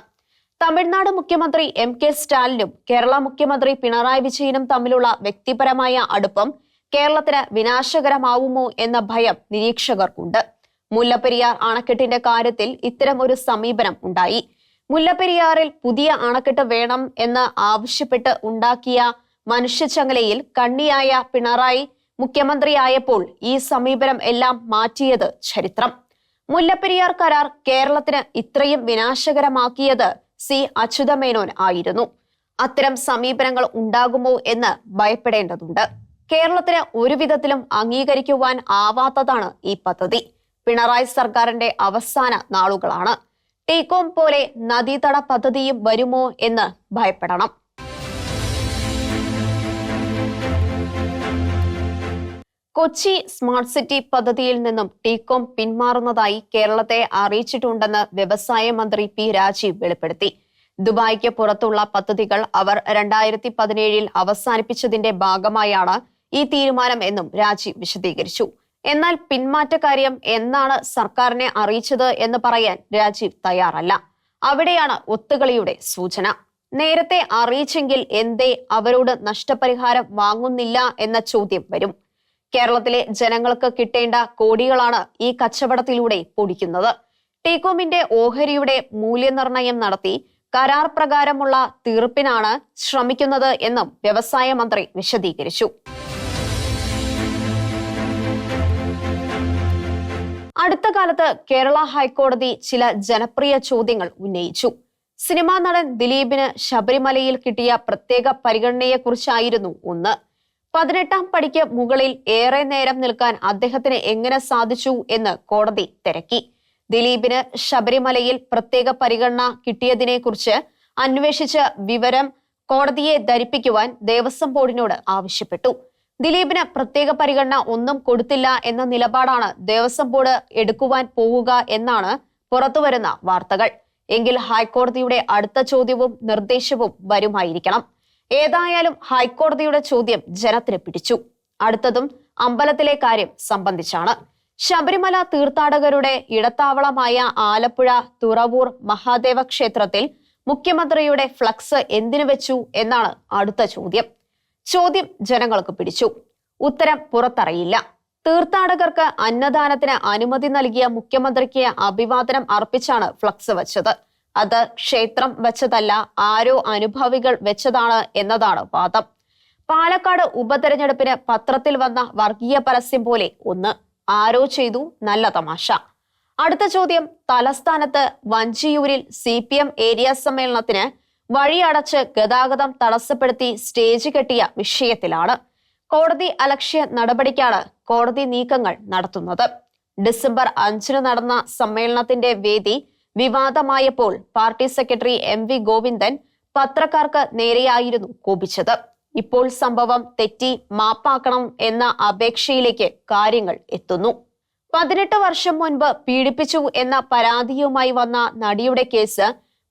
തമിഴ്നാട് മുഖ്യമന്ത്രി MK സ്റ്റാലിനും കേരള മുഖ്യമന്ത്രി പിണറായി വിജയനും തമ്മിലുള്ള വ്യക്തിപരമായ അടുപ്പം കേരളത്തിന് വിനാശകരമാവുമോ എന്ന ഭയം നിരീക്ഷകർക്കുണ്ട്. മുല്ലപ്പെരിയാർ അണക്കെട്ടിന്റെ കാര്യത്തിൽ ഇത്തരം ഒരു സമീപനം ഉണ്ടായി. മുല്ലപ്പെരിയാറിൽ പുതിയ അണക്കെട്ട് വേണം എന്ന് ആവശ്യപ്പെട്ട് ഉണ്ടാക്കിയ മനുഷ്യച്ചങ്ങലയിൽ കണ്ണിയായ പിണറായി മുഖ്യമന്ത്രിയായപ്പോൾ ഈ സമീപനം എല്ലാം മാറ്റിയത് ചരിത്രം. മുല്ലപ്പെരിയാർ കരാർ കേരളത്തിന് ഇത്രയും വിനാശകരമാക്കിയത് C. അച്യുതമേനോൻ ആയിരുന്നു. അത്തരം സമീപനങ്ങൾ ഉണ്ടാകുമോ എന്ന് ഭയപ്പെടേണ്ടതുണ്ട്. കേരളത്തിന് ഒരു വിധത്തിലും അംഗീകരിക്കുവാൻ ആവാത്തതാണ് ഈ പദ്ധതി. പിണറായി സർക്കാരിന്റെ അവസാന നാളുകളാണ്. ടീകോം പോലെ നദീതട പദ്ധതിയും വരുമോ എന്ന് ഭയപ്പെടണം. കൊച്ചി സ്മാർട്ട് സിറ്റി പദ്ധതിയിൽ നിന്നും ടീകോം പിന്മാറുന്നതായി കേരളത്തെ അറിയിച്ചിട്ടുണ്ടെന്ന് വ്യവസായ മന്ത്രി P. രാജീവ് വെളിപ്പെടുത്തി. ദുബായിക്ക് പുറത്തുള്ള പദ്ധതികൾ അവർ 2017 അവസാനിപ്പിച്ചതിന്റെ ഭാഗമായാണ് ഈ തീരുമാനം എന്നും രാജീവ് വിശദീകരിച്ചു. എന്നാൽ പിന്മാറ്റക്കാര്യം എന്നാണ് സർക്കാരിനെ അറിയിച്ചത് എന്ന് പറയാൻ രാജീവ് തയ്യാറല്ല. അവിടെയാണ് ഒത്തുകളിയുടെ സൂചന. നേരത്തെ അറിയിച്ചെങ്കിൽ എന്തേ അവരോട് നഷ്ടപരിഹാരം വാങ്ങുന്നില്ല എന്ന ചോദ്യം വരും. കേരളത്തിലെ ജനങ്ങൾക്ക് കിട്ടേണ്ട കോടികളാണ് ഈ കച്ചവടത്തിലൂടെ പൊടിക്കുന്നത്. ടീകോമിന്റെ ഓഹരിയുടെ മൂല്യനിർണയം നടത്തി കരാർ പ്രകാരമുള്ള തീർപ്പിനാണ് ശ്രമിക്കുന്നത് എന്നും വ്യവസായ മന്ത്രി വിശദീകരിച്ചു. അടുത്ത കാലത്ത് കേരള ഹൈക്കോടതി ചില ജനപ്രിയ ചോദ്യങ്ങൾ ഉന്നയിച്ചു. സിനിമാ നടൻ ദിലീപിന് ശബരിമലയിൽ കിട്ടിയ പ്രത്യേക പരിഗണനയെക്കുറിച്ചായിരുന്നു ഒന്ന്. 18ാം പടിക്ക് മുകളിൽ ഏറെ നേരം നിൽക്കാൻ അദ്ദേഹത്തിന് എങ്ങനെ സാധിച്ചു എന്ന് കോടതി തിരക്കി. ദിലീപിന് ശബരിമലയിൽ പ്രത്യേക പരിഗണന കിട്ടിയതിനെക്കുറിച്ച് അന്വേഷിച്ച് വിവരം കോടതിയെ ധരിപ്പിക്കുവാൻ ദേവസ്വം ബോർഡിനോട് ആവശ്യപ്പെട്ടു. ദിലീപിന് പ്രത്യേക പരിഗണന ഒന്നും കൊടുത്തില്ല എന്ന നിലപാടാണ് ദേവസ്വം ബോർഡ് എടുക്കുവാൻ പോവുക എന്നാണ് പുറത്തുവരുന്ന വാർത്തകൾ. എങ്കിൽ ഹൈക്കോടതിയുടെ അടുത്ത ചോദ്യവും നിർദ്ദേശവും വരുമായിരിക്കണം. ഏതായാലും ഹൈക്കോടതിയുടെ ചോദ്യം ജനത്തിന് പിടിച്ചു. അടുത്തതും അമ്പലത്തിലെ കാര്യം സംബന്ധിച്ചാണ്. ശബരിമല തീർത്ഥാടകരുടെ ഇടത്താവളമായ ആലപ്പുഴ തുറവൂർ മഹാദേവ ക്ഷേത്രത്തിൽ മുഖ്യമന്ത്രിയുടെ ഫ്ലക്സ് എന്തിനു വെച്ചു എന്നാണ് അടുത്ത ചോദ്യം. ചോദ്യം ജനങ്ങൾക്ക് പിടിച്ചു. ഉത്തരം പുറത്തറിയില്ല. തീർത്ഥാടകർക്ക് അന്നദാനത്തിന് അനുമതി നൽകിയ മുഖ്യമന്ത്രിക്ക് അഭിവാദനം അർപ്പിച്ചാണ് ഫ്ലക്സ് വെച്ചത്. അത് ക്ഷേത്രം വെച്ചതല്ല, ആരോ അനുഭാവികൾ വെച്ചതാണ് എന്നതാണ് വാദം. പാലക്കാട് ഉപതെരഞ്ഞെടുപ്പിന് പത്രത്തിൽ വന്ന വർഗീയ പരസ്യം പോലെ ഒന്ന്. ആരോ ചെയ്തു, നല്ല തമാശ. അടുത്ത ചോദ്യം തലസ്ഥാനത്ത് വഞ്ചിയൂരിൽ CPM ഏരിയ സമ്മേളനത്തിന് വഴിയടച്ച് ഗതാഗതം തടസ്സപ്പെടുത്തി സ്റ്റേജ് കെട്ടിയ വിഷയത്തിലാണ്. കോടതി അലക്ഷ്യ നടപടിക്കാണ് കോടതി നീക്കങ്ങൾ നടത്തുന്നത്. ഡിസംബർ 5 നടന്ന സമ്മേളനത്തിന്റെ വേദി വിവാദമായപ്പോൾ പാർട്ടി സെക്രട്ടറി MV ഗോവിന്ദൻ പത്രക്കാർക്ക് നേരെയായിരുന്നു കോപിച്ചത്. ഇപ്പോൾ സംഭവം തെറ്റി മാപ്പാക്കണം എന്ന അപേക്ഷയിലേക്ക് കാര്യങ്ങൾ എത്തുന്നു. 18 വർഷം മുൻപ് പീഡിപ്പിച്ചു എന്ന പരാതിയുമായി വന്ന നടിയുടെ കേസ്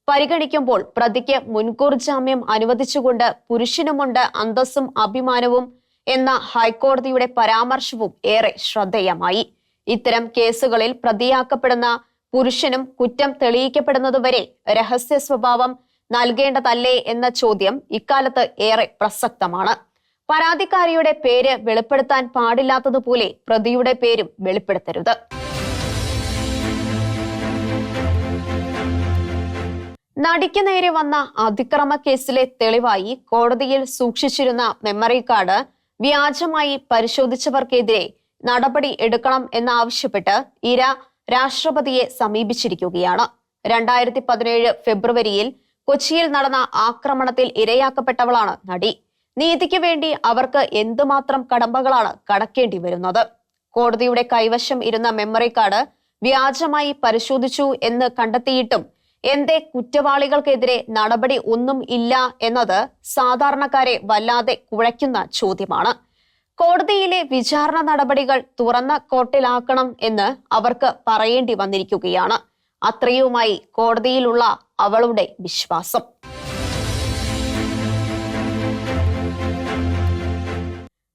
പരിഗണിക്കുമ്പോൾ പ്രതിക്ക് മുൻകൂർ ജാമ്യം അനുവദിച്ചുകൊണ്ട് പുരുഷനുമുണ്ട് അന്തസ്സും അഭിമാനവും എന്ന ഹൈക്കോടതിയുടെ പരാമർശവും ഏറെ ശ്രദ്ധേയമായി. ഇത്തരം കേസുകളിൽ പ്രതിയാക്കപ്പെടുന്ന പുരുഷനും കുറ്റം തെളിയിക്കപ്പെടുന്നതുവരെ രഹസ്യ സ്വഭാവം നൽകേണ്ടതല്ലേ എന്ന ചോദ്യം ഇക്കാലത്ത് ഏറെ പ്രസക്തമാണ്. പരാതിക്കാരിയുടെ പേര് വെളിപ്പെടുത്താൻ പാടില്ലാത്തതുപോലെ പ്രതിയുടെ പേരും വെളിപ്പെടുത്തരുത്. നടിക്ക് നേരെ വന്ന അതിക്രമ കേസിലെ തെളിവായി കോടതിയിൽ സൂക്ഷിച്ചിരുന്ന മെമ്മറി കാർഡ് വ്യാജമായി പരിശോധിച്ചവർക്കെതിരെ നടപടി എടുക്കണം എന്നാവശ്യപ്പെട്ട് ഇര രാഷ്ട്രപതിയെ സമീപിച്ചിരിക്കുകയാണ്. 2017 ഫെബ്രുവരിയിൽ കൊച്ചിയിൽ നടന്ന ആക്രമണത്തിൽ ഇരയാക്കപ്പെട്ടവളാണ് നടി. നീതിക്ക് വേണ്ടി അവർക്ക് എന്തുമാത്രം കടമ്പകളാണ് കടക്കേണ്ടി വരുന്നത്. കോടതിയുടെ കൈവശം ഇരുന്ന മെമ്മറി കാർഡ് വ്യാജമായി പരിശോധിച്ചു എന്ന് കണ്ടെത്തിയിട്ടും എന്തേ കുറ്റവാളികൾക്കെതിരെ നടപടി ഒന്നും ഇല്ല എന്നത് സാധാരണക്കാരെ വല്ലാതെ കുഴയ്ക്കുന്ന ചോദ്യമാണ്. കോടതിയിലെ വിചാരണ നടപടികൾ തുറന്ന കോർട്ടിലാക്കണം എന്ന് അവർക്ക് പറയേണ്ടി വന്നിരിക്കുകയാണ്. അത്രയുമായി കോടതിയിലുള്ള അവളുടെ വിശ്വാസം.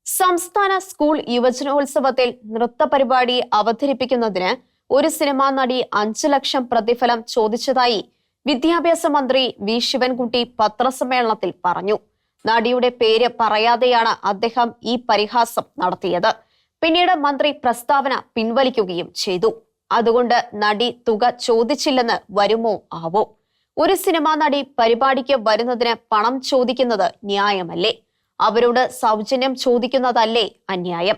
സംസ്ഥാന സ്കൂൾ യുവജനോത്സവത്തിൽ നൃത്ത പരിപാടി അവതരിപ്പിക്കുന്നതിന് ഒരു സിനിമാ നടി 5 ലക്ഷം പ്രതിഫലം ചോദിച്ചതായി വിദ്യാഭ്യാസ മന്ത്രി വി ശിവൻകുട്ടി പത്രസമ്മേളനത്തിൽ പറഞ്ഞു. നടിയുടെ പേര് പറയാതെയാണ് അദ്ദേഹം ഈ പരിഹാസം നടത്തിയത്. പിന്നീട് മന്ത്രി പ്രസ്താവന പിൻവലിക്കുകയും ചെയ്തു. അതുകൊണ്ട് നടി തുക ചോദിച്ചില്ലെന്ന് വരുമോ ആവോ? ഒരു സിനിമാ നടി പരിപാടിക്ക് വരുന്നതിന് പണം ചോദിക്കുന്നത് ന്യായമല്ലേ? അവരോട് സൗജന്യം ചോദിക്കുന്നതല്ലേ അന്യായം?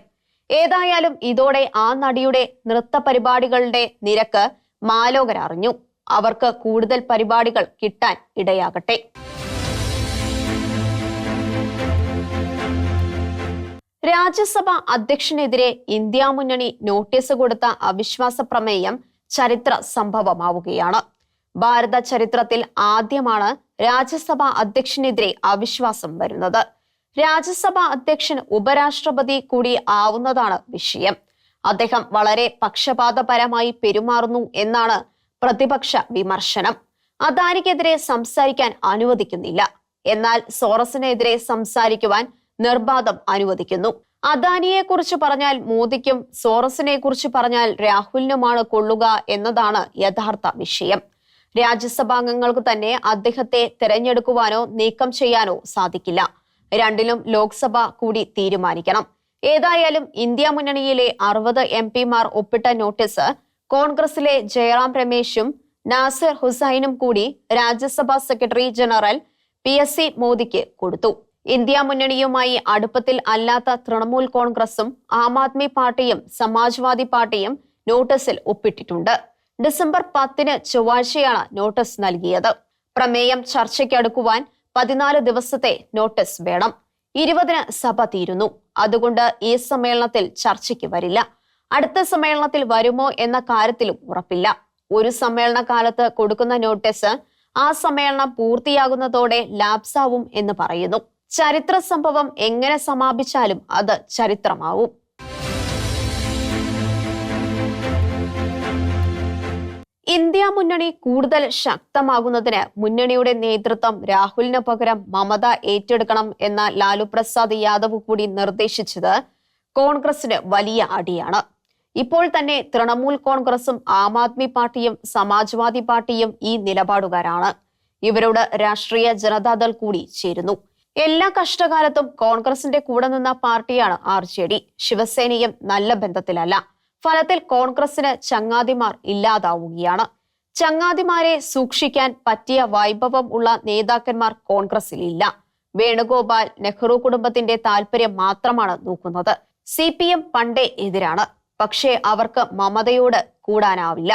ഏതായാലും ഇതോടെ ആ നടിയുടെ നൃത്ത പരിപാടികളുടെ നിരക്ക് മാലോകരറിഞ്ഞു. അവർക്ക് കൂടുതൽ പരിപാടികൾ കിട്ടാൻ ഇടയാകട്ടെ. രാജ്യസഭ അധ്യക്ഷനെതിരെ ഇന്ത്യ മുന്നണി നോട്ടീസ് കൊടുത്ത അവിശ്വാസ പ്രമേയം ചരിത്ര സംഭവമാവുകയാണ്. ഭാരത ചരിത്രത്തിൽ ആദ്യമാണ് രാജ്യസഭാ അധ്യക്ഷനെതിരെ അവിശ്വാസം വരുന്നത്. രാജ്യസഭാ അധ്യക്ഷൻ ഉപരാഷ്ട്രപതി കൂടി ആവുന്നതാണ് വിഷയം. അദ്ദേഹം വളരെ പക്ഷപാതപരമായി പെരുമാറുന്നു എന്നാണ് പ്രതിപക്ഷ വിമർശനം. അദാനിക്കെതിരെ സംസാരിക്കാൻ അനുവദിക്കുന്നില്ല. എന്നാൽ സോറസിനെതിരെ സംസാരിക്കുവാൻ നിർബാധം അനുവദിക്കുന്നു. അദാനിയെക്കുറിച്ച് പറഞ്ഞാൽ മോദിക്കും, സോറസിനെ കുറിച്ച് പറഞ്ഞാൽ രാഹുലിനുമാണ് കൊള്ളുക എന്നതാണ് യഥാർത്ഥ വിഷയം. രാജ്യസഭാംഗങ്ങൾക്ക് തന്നെ അദ്ദേഹത്തെ തെരഞ്ഞെടുക്കുവാനോ നീക്കം ചെയ്യാനോ സാധിക്കില്ല. രണ്ടിലും ലോക്സഭ കൂടി തീരുമാനിക്കണം. ഏതായാലും ഇന്ത്യ മുന്നണിയിലെ 60 MP-മാർ ഒപ്പിട്ട നോട്ടീസ് കോൺഗ്രസിലെ ജയറാം രമേശും നാസിർ ഹുസൈനും കൂടി രാജ്യസഭാ സെക്രട്ടറി ജനറൽ PSC മോദിക്ക് കൊടുത്തു. ഇന്ത്യ മുന്നണിയുമായി അടുപ്പത്തിൽ അല്ലാത്ത തൃണമൂൽ കോൺഗ്രസും ആം ആദ്മി പാർട്ടിയും സമാജ്വാദി പാർട്ടിയും നോട്ടീസിൽ ഒപ്പിട്ടിട്ടുണ്ട്. ഡിസംബർ 10 ചൊവ്വാഴ്ചയാണ് നോട്ടീസ് നൽകിയത്. പ്രമേയം ചർച്ചയ്ക്കടുക്കുവാൻ 14 ദിവസത്തെ നോട്ടീസ് വേണം. 20 സഭ തീരുന്നു. അതുകൊണ്ട് ഈ സമ്മേളനത്തിൽ ചർച്ചയ്ക്ക് വരില്ല. അടുത്ത സമ്മേളനത്തിൽ വരുമോ എന്ന കാര്യത്തിലും ഉറപ്പില്ല. ഒരു സമ്മേളന കാലത്ത് കൊടുക്കുന്ന നോട്ടീസ് ആ സമ്മേളനം പൂർത്തിയാകുന്നതോടെ ലാപ്സാവും എന്ന് പറയുന്നു. ചരിത്ര സംഭവം എങ്ങനെ സമാപിച്ചാലും അത് ചരിത്രമാവും. ഇന്ത്യ മുന്നണി കൂടുതൽ ശക്തമാകുന്നതിന് മുന്നണിയുടെ നേതൃത്വം രാഹുലിന് പകരം മമത ഏറ്റെടുക്കണം എന്ന ലാലു പ്രസാദ് യാദവ് കൂടി നിർദ്ദേശിച്ചത് കോൺഗ്രസിന് വലിയ അടിയാണ്. ഇപ്പോൾ തന്നെ തൃണമൂൽ കോൺഗ്രസും ആം ആദ്മി പാർട്ടിയും സമാജ്വാദി പാർട്ടിയും ഈ നിലപാടുകാരാണ്. ഇവരോട് രാഷ്ട്രീയ ജനതാദൾ കൂടി ചേരുന്നു. എല്ലാ കഷ്ടകാലത്തും കോൺഗ്രസിന്റെ കൂടെ നിന്ന പാർട്ടിയാണ് RJD. ശിവസേനയും നല്ല ബന്ധത്തിലല്ല. ഫലത്തിൽ കോൺഗ്രസിന് ചങ്ങാതിമാർ ഇല്ലാതാവുകയാണ്. ചങ്ങാതിമാരെ സൂക്ഷിക്കാൻ പറ്റിയ വൈഭവം ഉള്ള നേതാക്കന്മാർ കോൺഗ്രസിൽ ഇല്ല. വേണുഗോപാൽ നെഹ്റു കുടുംബത്തിന്റെ താല്പര്യം മാത്രമാണ് നോക്കുന്നത്. CPM പണ്ടേ എതിരാണ്. പക്ഷേ അവർക്ക് മമതയോട് കൂടാനാവില്ല.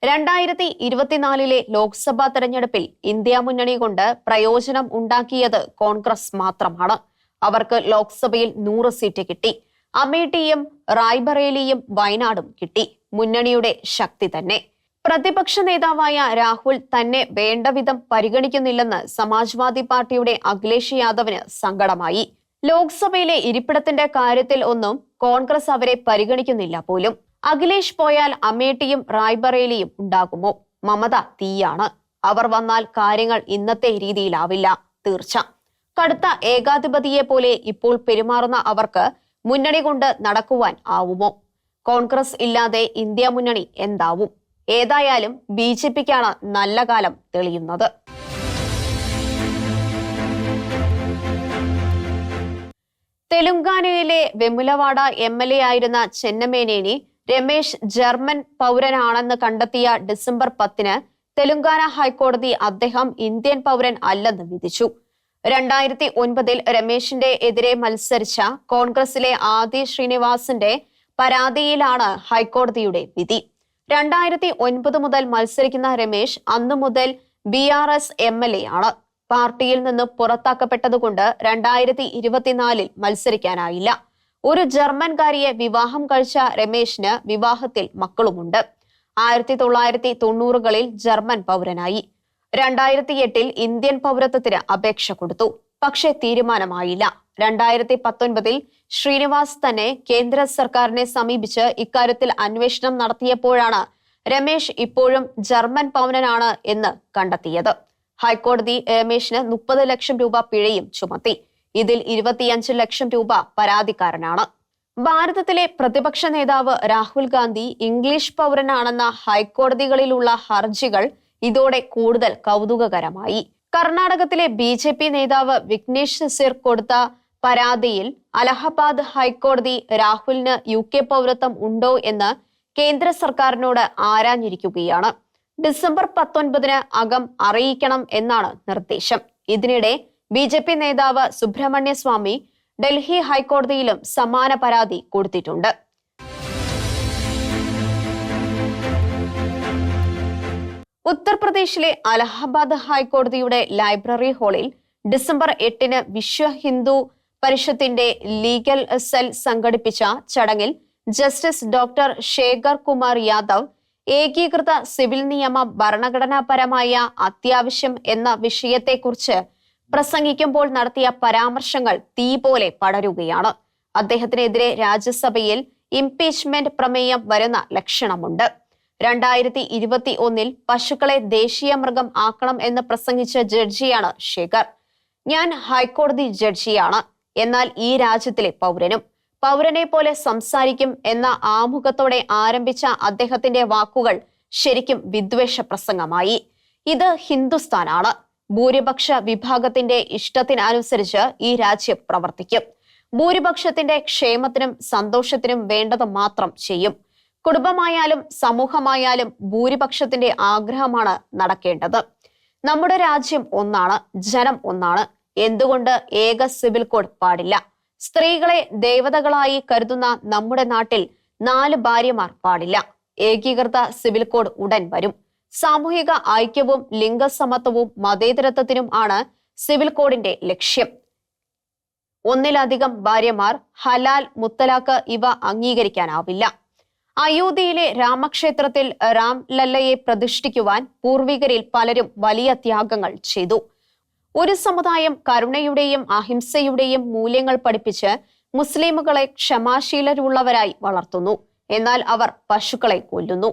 2024 ലോക്സഭാ തെരഞ്ഞെടുപ്പിൽ ഇന്ത്യ മുന്നണി കൊണ്ട് പ്രയോജനം ഉണ്ടാക്കിയത് കോൺഗ്രസ് മാത്രമാണ്. അവർക്ക് ലോക്സഭയിൽ 100 സീറ്റ് കിട്ടി. അമേഠിയും റായ്ബറേലിയും വയനാടും കിട്ടി. മുന്നണിയുടെ ശക്തി തന്നെ. പ്രതിപക്ഷ നേതാവായ രാഹുൽ തന്നെ വേണ്ടവിധം പരിഗണിക്കുന്നില്ലെന്ന് സമാജ്വാദി പാർട്ടിയുടെ അഖിലേഷ് യാദവിന് സങ്കടമായി. ലോക്സഭയിലെ ഇരിപ്പിടത്തിന്റെ കാര്യത്തിൽ ഒന്നും കോൺഗ്രസ് അവരെ പരിഗണിക്കുന്നില്ല പോലും. അഖിലേഷ് പോയാൽ അമേഠിയും റായ്ബറേലിയും ഉണ്ടാകുമോ? മമത തീയാണ്. അവർ വന്നാൽ കാര്യങ്ങൾ ഇന്നത്തെ രീതിയിലാവില്ല, തീർച്ച. കടുത്ത ഏകാധിപതിയെ പോലെ ഇപ്പോൾ പെരുമാറുന്ന അവർക്ക് മുന്നണി കൊണ്ട് നടക്കുവാൻ ആവുമോ? കോൺഗ്രസ് ഇല്ലാതെ ഇന്ത്യ മുന്നണി എന്താവും? ഏതായാലും BJPക്കാണ് നല്ല കാലം തെളിയുന്നത്. തെലുങ്കാനയിലെ വെമുലവാഡ MLA ആയിരുന്ന ചെന്നമേനേനി രമേശ് ജർമ്മൻ പൗരനാണെന്ന് കണ്ടെത്തിയ ഡിസംബർ 10 തെലുങ്കാന ഹൈക്കോടതി അദ്ദേഹം ഇന്ത്യൻ പൗരൻ അല്ലെന്ന് വിധിച്ചു. 2009 രമേശിന്റെ എതിരെ മത്സരിച്ച കോൺഗ്രസിലെ ആദി ശ്രീനിവാസന്റെ പരാതിയിലാണ് ഹൈക്കോടതിയുടെ വിധി. 2009 മുതൽ മത്സരിക്കുന്ന രമേശ് അന്നു മുതൽ BRS MLA ആണ്. പാർട്ടിയിൽ നിന്ന് പുറത്താക്കപ്പെട്ടതുകൊണ്ട് 2024 മത്സരിക്കാനായില്ല. ഒരു ജർമ്മൻകാരിയെ വിവാഹം കഴിച്ച രമേശിന് വിവാഹത്തിൽ മക്കളുമുണ്ട്. 1990കളിൽ ജർമ്മൻ പൗരനായി. 2008 ഇന്ത്യൻ പൗരത്വത്തിന് അപേക്ഷ കൊടുത്തു. പക്ഷേ തീരുമാനമായില്ല. 2019 ശ്രീനിവാസ് തന്നെ കേന്ദ്ര സർക്കാരിനെ സമീപിച്ച് ഇക്കാര്യത്തിൽ അന്വേഷണം നടത്തിയപ്പോഴാണ് രമേശ് ഇപ്പോഴും ജർമ്മൻ പൗരനാണ് എന്ന് കണ്ടെത്തിയത്. ഹൈക്കോടതി രമേശിന് 30 ലക്ഷം രൂപ പിഴയും ചുമത്തി. ഇതിൽ 25 ലക്ഷം രൂപ പരാതിക്കാരനാണ്. ഭാരതത്തിലെ പ്രതിപക്ഷ നേതാവ് രാഹുൽ ഗാന്ധി ഇംഗ്ലീഷ് പൗരനാണെന്ന ഹൈക്കോടതികളിലുള്ള ഹർജികൾ ഇതോടെ കൂടുതൽ കൗതുകകരമായി. കർണാടകത്തിലെ BJP നേതാവ് വിഘ്നേഷ് സിസിർ കൊടുത്ത പരാതിയിൽ അലഹബാദ് ഹൈക്കോടതി രാഹുലിന് UK പൗരത്വം ഉണ്ടോ എന്ന് കേന്ദ്ര സർക്കാരിനോട് ആരാഞ്ഞിരിക്കുകയാണ്. ഡിസംബർ 19 അകം അറിയിക്കണം എന്നാണ് നിർദ്ദേശം. ഇതിനിടെ BJP നേതാവ് സുബ്രഹ്മണ്യ സ്വാമി ഡൽഹി ഹൈക്കോടതിയിലും സമാന പരാതി കൊടുത്തിട്ടുണ്ട്. ഉത്തർപ്രദേശിലെ അലഹബാദ് ഹൈക്കോടതിയുടെ ലൈബ്രറി ഹാളിൽ December 8 Vishwa Hindu പരിഷത്തിന്റെ legal cell സംഘടിപ്പിച്ച ചടങ്ങിൽ ജസ്റ്റിസ് ഡോക്ടർ ശേഖർ കുമാർ യാദവ് ഏകീകൃത സിവിൽ നിയമം ഭരണഘടനാപരമായ അത്യാവശ്യം എന്ന വിഷയത്തെക്കുറിച്ച് പ്രസംഗിക്കുമ്പോൾ നടത്തിയ പരാമർശങ്ങൾ തീ പോലെ പടരുകയാണ്. അദ്ദേഹത്തിനെതിരെ രാജ്യസഭയിൽ ഇംപീച്ച്മെന്റ് പ്രമേയം വരുന്ന ലക്ഷണമുണ്ട്. 2021 പശുക്കളെ ദേശീയ മൃഗം ആക്കണം എന്ന് പ്രസംഗിച്ച ജഡ്ജിയാണ് ശേഖർ. ഞാൻ ഹൈക്കോടതി ജഡ്ജിയാണ്. എന്നാൽ ഈ രാജ്യത്തിലെ പൗരനെ പോലെ സംസാരിക്കും എന്ന ആമുഖത്തോടെ ആരംഭിച്ച അദ്ദേഹത്തിന്റെ വാക്കുകൾ ശരിക്കും വിദ്വേഷ പ്രസംഗമായി. ഇത് ഹിന്ദുസ്ഥാനാണ്. ഭൂരിപക്ഷ വിഭാഗത്തിന്റെ ഇഷ്ടത്തിനനുസരിച്ച് ഈ രാജ്യം പ്രവർത്തിക്കും. ഭൂരിപക്ഷത്തിന്റെ ക്ഷേമത്തിനും സന്തോഷത്തിനും വേണ്ടത് മാത്രം ചെയ്യും. കുടുംബമായാലും സമൂഹമായാലും ഭൂരിപക്ഷത്തിന്റെ ആഗ്രഹമാണ് നടക്കേണ്ടത്. നമ്മുടെ രാജ്യം ഒന്നാണ്, ജനം ഒന്നാണ്. എന്തുകൊണ്ട് ഏക സിവിൽ കോഡ് പാടില്ല? സ്ത്രീകളെ ദേവതകളായി കരുതുന്ന നമ്മുടെ നാട്ടിൽ 4 ഭാര്യമാർ പാടില്ല. ഏകീകൃത സിവിൽ കോഡ് ഉടൻ വരും. സാമൂഹിക ഐക്യവും ലിംഗസമത്വവും മതേതരത്വത്തിനും ആണ് സിവിൽ കോഡിന്റെ ലക്ഷ്യം. ഒന്നിലധികം ഭാര്യമാർ, ഹലാൽ, മുത്തലാഖ് ഇവ അംഗീകരിക്കാനാവില്ല. അയോധ്യയിലെ രാമക്ഷേത്രത്തിൽ രാംലല്ലയെ പ്രതിഷ്ഠിക്കുവാൻ പൂർവികരിൽ പലരും വലിയ ത്യാഗങ്ങൾ ചെയ്തു. ഒരു സമുദായം കരുണയുടെയും അഹിംസയുടെയും മൂല്യങ്ങൾ പഠിപ്പിച്ച് മുസ്ലിമുകളെ ക്ഷമാശീലരുള്ളവരായി വളർത്തുന്നു. എന്നാൽ അവർ പശുക്കളെ കൊല്ലുന്നു.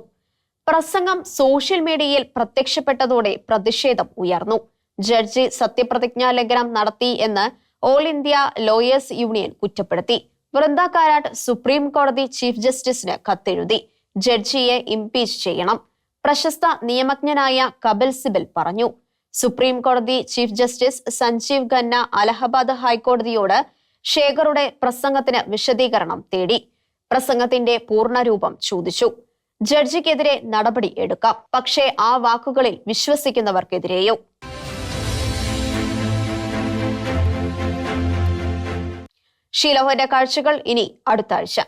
പ്രസംഗം സോഷ്യൽ മീഡിയയിൽ പ്രത്യക്ഷപ്പെട്ടതോടെ പ്രതിഷേധം ഉയർന്നു. ജഡ്ജി സത്യപ്രതിജ്ഞാ ലംഘനം നടത്തി എന്ന് ഓൾ ഇന്ത്യ ലോയേഴ്സ് യൂണിയൻ കുറ്റപ്പെടുത്തി. വൃന്ദ കാരാട്ട് സുപ്രീം കോടതി ചീഫ് ജസ്റ്റിസിന് കത്തെഴുതി. ജഡ്ജിയെ ഇംപീച്ച് ചെയ്യണം. പ്രശസ്ത നിയമജ്ഞനായ കപിൽ സിബൽ പറഞ്ഞു. സുപ്രീം കോടതി ചീഫ് ജസ്റ്റിസ് സഞ്ജീവ് ഖന്ന അലഹബാദ് ഹൈക്കോടതിയോട് ശേഖറുടെ പ്രസംഗത്തിന് വിശദീകരണം തേടി. പ്രസംഗത്തിന്റെ പൂർണ്ണരൂപം ചോദിച്ചു. ജഡ്ജിക്കെതിരെ നടപടി എടുക്കാം, പക്ഷേ ആ വാക്കുകളിൽ വിശ്വസിക്കുന്നവർക്കെതിരെയോ? ഷീലോഹന്റെ കാഴ്ചകൾ ഇനി അടുത്ത ആഴ്ച.